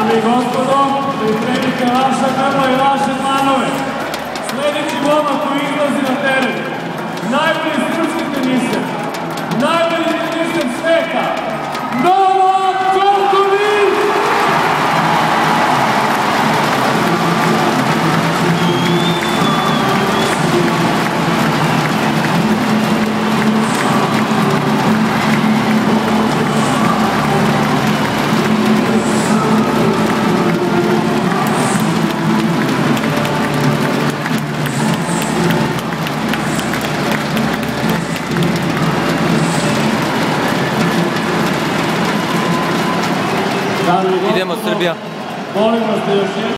Dame i gospodo, pripremite vaša grla i vaše planove. Sljedeći momak koji izlazi na teren, najbolji srpski teniser, najbolji teniser sveta, Novak Đoković! Idemo Srbija. Molim vas da još